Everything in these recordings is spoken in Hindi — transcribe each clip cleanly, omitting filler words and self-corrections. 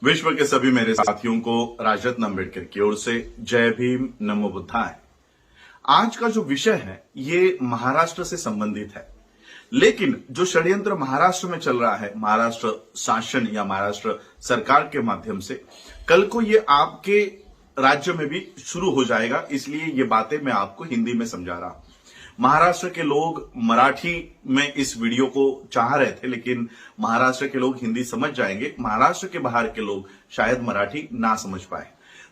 विश्व के सभी मेरे साथियों को राजरत्न अम्बेडकर की ओर से जय भीम, नमो बुद्धाय। आज का जो विषय है ये महाराष्ट्र से संबंधित है, लेकिन जो षड्यंत्र महाराष्ट्र में चल रहा है, महाराष्ट्र शासन या महाराष्ट्र सरकार के माध्यम से, कल को ये आपके राज्य में भी शुरू हो जाएगा। इसलिए ये बातें मैं आपको हिंदी में समझा रहा हूं। महाराष्ट्र के लोग मराठी में इस वीडियो को चाह रहे थे, लेकिन महाराष्ट्र के लोग हिंदी समझ जाएंगे, महाराष्ट्र के बाहर के लोग शायद मराठी ना समझ पाए।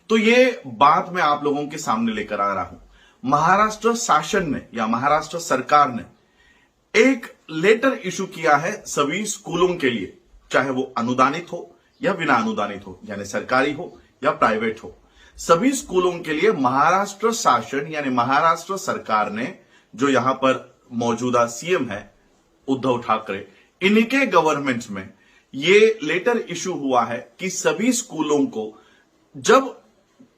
तो ये बात मैं आप लोगों के सामने लेकर आ रहा हूं। महाराष्ट्र शासन ने या महाराष्ट्र सरकार ने एक लेटर इशू किया है सभी स्कूलों के लिए, चाहे वो अनुदानित हो या बिना अनुदानित हो, यानी सरकारी हो या प्राइवेट हो। सभी स्कूलों के लिए महाराष्ट्र शासन यानी महाराष्ट्र सरकार ने, जो यहां पर मौजूदा सीएम है उद्धव ठाकरे, इनके गवर्नमेंट में ये लेटर इशू हुआ है कि सभी स्कूलों को, जब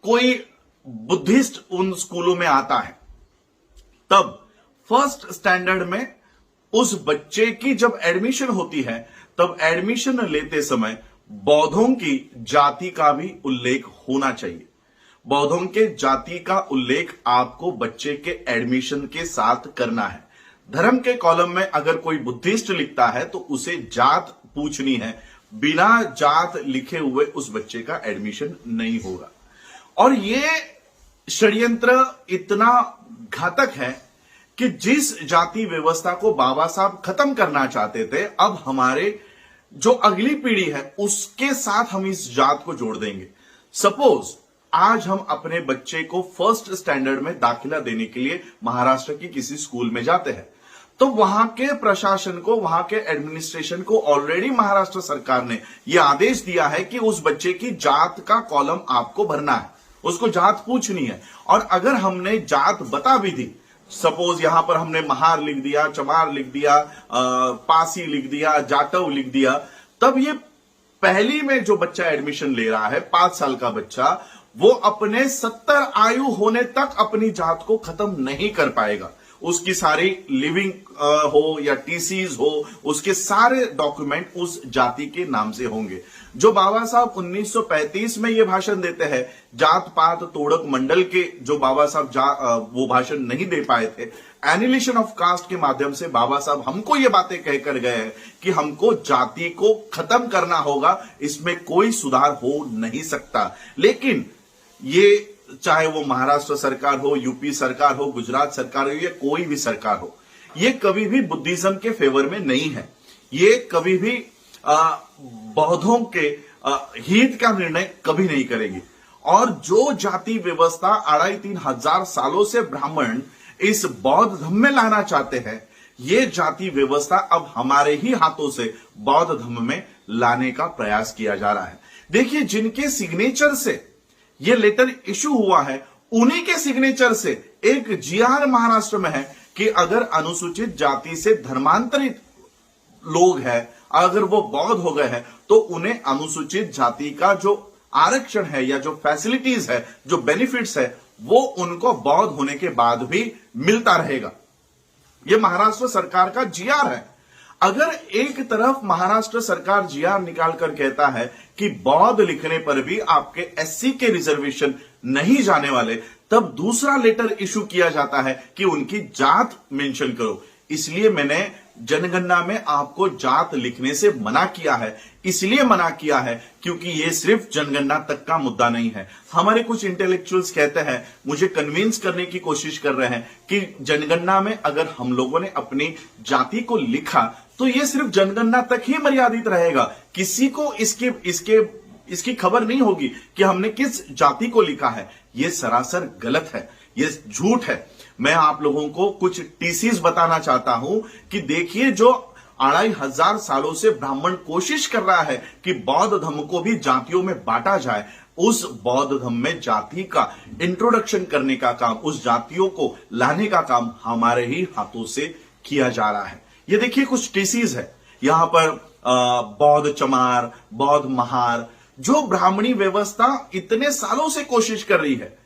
कोई बुद्धिस्ट उन स्कूलों में आता है, तब फर्स्ट स्टैंडर्ड में उस बच्चे की जब एडमिशन होती है, तब एडमिशन लेते समय बौद्धों की जाति का भी उल्लेख होना चाहिए। बौद्धों के जाति का उल्लेख आपको बच्चे के एडमिशन के साथ करना है। धर्म के कॉलम में अगर कोई बुद्धिस्ट लिखता है तो उसे जात पूछनी है, बिना जात लिखे हुए उस बच्चे का एडमिशन नहीं होगा। और ये षड्यंत्र इतना घातक है कि जिस जाति व्यवस्था को बाबा साहब खत्म करना चाहते थे, अब हमारे जो अगली पीढ़ी है उसके साथ हम इस जात को जोड़ देंगे। सपोज आज हम अपने बच्चे को फर्स्ट स्टैंडर्ड में दाखिला देने के लिए महाराष्ट्र की किसी स्कूल में जाते हैं, तो वहां के प्रशासन को, वहां के एडमिनिस्ट्रेशन को ऑलरेडी महाराष्ट्र सरकार ने यह आदेश दिया है कि उस बच्चे की जात का कॉलम आपको भरना है, उसको जात पूछनी है। और अगर हमने जात बता भी दी, सपोज यहां पर हमने महार लिख दिया, चमार लिख दिया, पासी लिख दिया, जाटव लिख दिया, तब ये पहली में जो बच्चा एडमिशन ले रहा है, 5 साल का बच्चा, वो अपने 70 आयु होने तक अपनी जात को खत्म नहीं कर पाएगा। उसकी सारी लिविंग हो या टीसीज हो, उसके सारे डॉक्यूमेंट उस जाति के नाम से होंगे। जो बाबा साहब 1935 में ये भाषण देते हैं, जात पात तोड़क मंडल के जो बाबा साहब वो भाषण नहीं दे पाए थे, एनिलेशन ऑफ कास्ट के माध्यम से बाबा साहब हमको ये बातें कहकर गए हैं कि हमको जाति को खत्म करना होगा, इसमें कोई सुधार हो नहीं सकता। लेकिन ये चाहे वो महाराष्ट्र सरकार हो, यूपी सरकार हो, गुजरात सरकार हो या कोई भी सरकार हो, ये कभी भी बुद्धिज्म के फेवर में नहीं है। ये कभी भी बौद्धों के हित का निर्णय कभी नहीं करेगी। और जो जाति व्यवस्था 2.5-3 हजार सालों से ब्राह्मण इस बौद्ध धर्म में लाना चाहते हैं, ये जाति व्यवस्था अब हमारे ही हाथों से बौद्ध धर्म में लाने का प्रयास किया जा रहा है। देखिए, जिनके सिग्नेचर से ये लेटर इशू हुआ है, उन्हीं के सिग्नेचर से एक जीआर महाराष्ट्र में है कि अगर अनुसूचित जाति से धर्मांतरित लोग हैं, अगर वो बौद्ध हो गए हैं, तो उन्हें अनुसूचित जाति का जो आरक्षण है या जो फैसिलिटीज है, जो बेनिफिट्स है, वो उनको बौद्ध होने के बाद भी मिलता रहेगा। ये महाराष्ट्र सरकार का जीआर है। अगर एक तरफ महाराष्ट्र सरकार जीआर निकालकर कहता है कि बौद्ध लिखने पर भी आपके एससी के रिजर्वेशन नहीं जाने वाले, तब दूसरा लेटर इशू किया जाता है कि उनकी जात मेंशन करो। इसलिए मैंने जनगणना में आपको जात लिखने से मना किया है। इसलिए मना किया है क्योंकि ये सिर्फ जनगणना तक का मुद्दा नहीं है। हमारे कुछ इंटेलेक्चुअल्स कहते हैं, मुझे कन्विंस करने की कोशिश कर रहे हैं कि जनगणना में अगर हम लोगों ने अपनी जाति को लिखा तो ये सिर्फ जनगणना तक ही मर्यादित रहेगा, किसी को इसकी खबर नहीं होगी कि हमने किस जाति को लिखा है। ये सरासर गलत है, ये झूठ है। मैं आप लोगों को कुछ टीसीज बताना चाहता हूं कि देखिए, जो 2.5 सालों से ब्राह्मण कोशिश कर रहा है कि बौद्ध धर्म को भी जातियों में बांटा जाए, उस बौद्ध धर्म में जाति का इंट्रोडक्शन करने का काम, उस जातियों को लाने का काम हमारे ही हाथों से किया जा रहा है। ये देखिए, कुछ टीसीज है यहां पर, बौद्ध चमार, बौद्ध महार, जो ब्राह्मणी व्यवस्था इतने सालों से कोशिश कर रही है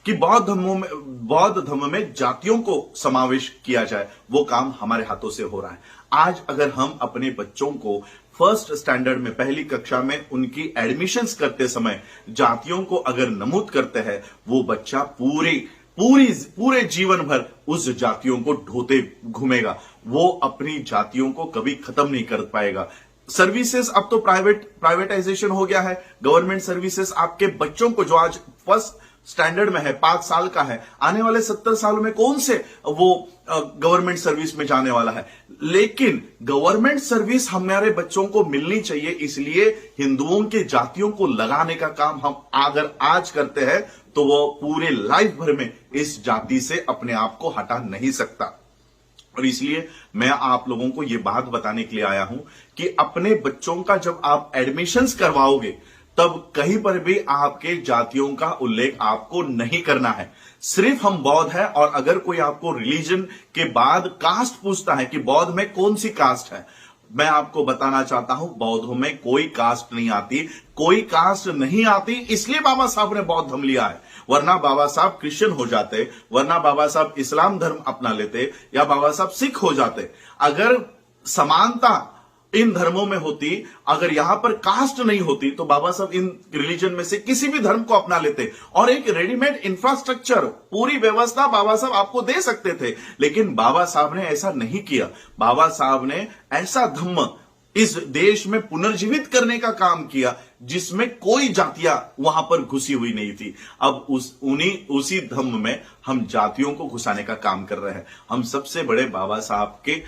कि बौद्ध धर्म में जातियों को समावेश किया जाए, वो काम हमारे हाथों से हो रहा है। आज अगर हम अपने बच्चों को फर्स्ट स्टैंडर्ड में, पहली कक्षा में उनकी एडमिशंस करते समय जातियों को अगर नमूद करते हैं, वो बच्चा पूरे जीवन भर उस जातियों को ढोते घूमेगा, वो अपनी जातियों को कभी खत्म नहीं कर पाएगा। सर्विसेज अब तो प्राइवेटाइजेशन हो गया है। गवर्नमेंट सर्विसेज आपके बच्चों को, जो आज फर्स्ट स्टैंडर्ड में है, 5 साल का है, आने वाले 70 सालों में कौन से वो गवर्नमेंट सर्विस में जाने वाला है। लेकिन गवर्नमेंट सर्विस हमारे बच्चों को मिलनी चाहिए, इसलिए हिंदुओं के जातियों को लगाने का काम हम अगर आज करते हैं तो वो पूरे लाइफ भर में इस जाति से अपने आप को हटा नहीं सकता। और इसलिए मैं आप लोगों को यह बात बताने के लिए आया हूं कि अपने बच्चों का जब आप एडमिशंस करवाओगे, तब कहीं पर भी आपके जातियों का उल्लेख आपको नहीं करना है। सिर्फ हम बौद्ध हैं, और अगर कोई आपको रिलीजन के बाद कास्ट पूछता है कि बौद्ध में कौन सी कास्ट है, मैं आपको बताना चाहता हूं, बौद्धों में कोई कास्ट नहीं आती, कोई कास्ट नहीं आती। इसलिए बाबा साहब ने बौद्ध धर्म लिया है, वरना बाबा साहब क्रिश्चियन हो जाते, वरना बाबा साहब इस्लाम धर्म अपना लेते, या बाबा साहब सिख हो जाते। अगर समानता इन धर्मों में होती, अगर यहां पर कास्ट नहीं होती, तो बाबा साहब इन रिलीजन में से किसी भी धर्म को अपना लेते और एक रेडीमेड इंफ्रास्ट्रक्चर, पूरी व्यवस्था बाबा साहब आपको दे सकते थे। लेकिन बाबा साहब ने ऐसा नहीं किया। बाबा साहब ने ऐसा धम्म इस देश में पुनर्जीवित करने का काम किया जिसमें कोई जातियां वहां पर घुसी हुई नहीं थी। अब उसी धम्म में हम जातियों को घुसाने का काम कर रहे हैं। हम सबसे बड़े बाबा साहब के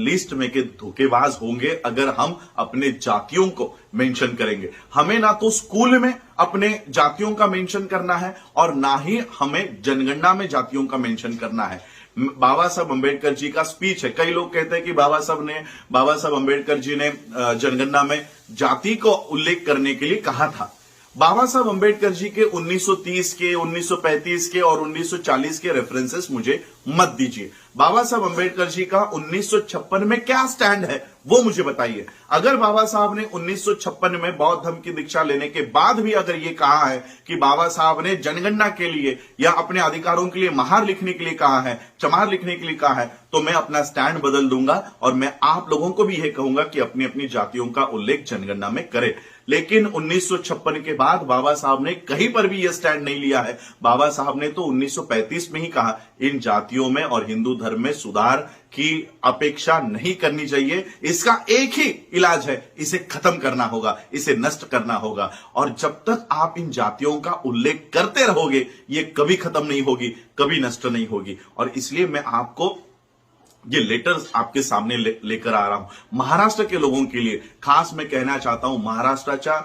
लिस्ट में के धोखेबाज होंगे अगर हम अपने जातियों को मेंशन करेंगे। हमें ना तो स्कूल में अपने जातियों का मेंशन करना है, और ना ही हमें जनगणना में जातियों का मेंशन करना है। बाबा साहब अंबेडकर जी का स्पीच है। कई लोग कहते हैं कि बाबा साहब अंबेडकर जी ने जनगणना में जाति को उल्लेख करने के लिए कहा था। बाबा साहब अंबेडकर जी के 1930 के, 1935 के और 1940 के रेफरेंसेस मुझे मत दीजिए। बाबा साहब अंबेडकर जी का 1956 में क्या स्टैंड है वो मुझे बताइए। अगर बाबा साहब ने 1956 में बौद्ध धर्म की दीक्षा लेने के बाद भी अगर ये कहा है कि बाबा साहब ने जनगणना के लिए या अपने अधिकारों के लिए महार लिखने के लिए कहा है, चमार लिखने के लिए कहा है, तो मैं अपना स्टैंड बदल दूंगा और मैं आप लोगों को भी यह कहूंगा कि अपनी अपनी जातियों का उल्लेख जनगणना में करें। लेकिन 1956 के बाद बाबा साहब ने कहीं पर भी यह स्टैंड नहीं लिया है। बाबा साहब ने तो 1935 में ही कहा, इन जातियों में और हिंदू धर्म में सुधार की अपेक्षा नहीं करनी चाहिए। इसका एक ही इलाज है, इसे खत्म करना होगा, इसे नष्ट करना होगा। और जब तक आप इन जातियों का उल्लेख करते रहोगे, ये कभी खत्म नहीं होगी, कभी नष्ट नहीं होगी। और इसलिए मैं आपको ये लेटर्स आपके सामने लेकर आ रहा हूं। महाराष्ट्र के लोगों के लिए खास मैं कहना चाहता हूं, महाराष्ट्राच्या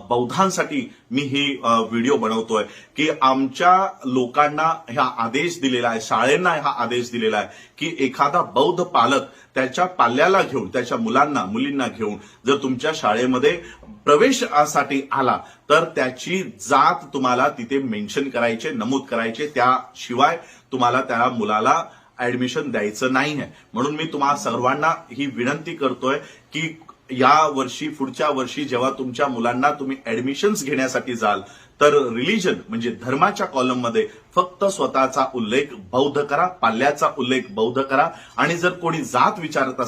बौद्धांसाठी मी ही व्हिडिओ बनवतोय की आमच्या लोकांना हा आदेश दिलेला आहे, शाळेंना हा आदेश दिलेला आहे की एखादा बौद्ध पालक त्याच्या पाल्याला घेऊन, त्याच्या मुलींना घेऊन जर तुमच्या शाळेमध्ये प्रवेशासाठी आला तर त्याची जात तुम्हाला तिथे मेन्शन करायचे, नमूद करायचे, त्याशिवाय तुम्हाला त्या मुलाला ऍडमिशन द्यायचं नाही है। म्हणून मी तुम्हा सर्वांना ही विनंती करतोय की या वर्षी, पुढच्या वर्षी जेव्हा तुमच्या मुलांना तुम्ही ऍडमिशन्स घेण्यासाठी जाल, तर रिलीजन म्हणजे धर्माच्या कॉलममध्ये फक्त स्वतःचा उल्लेख बौद्ध करा, पाल्याचा उल्लेख बौद्ध करा। आणि जर कोणी जात विचारत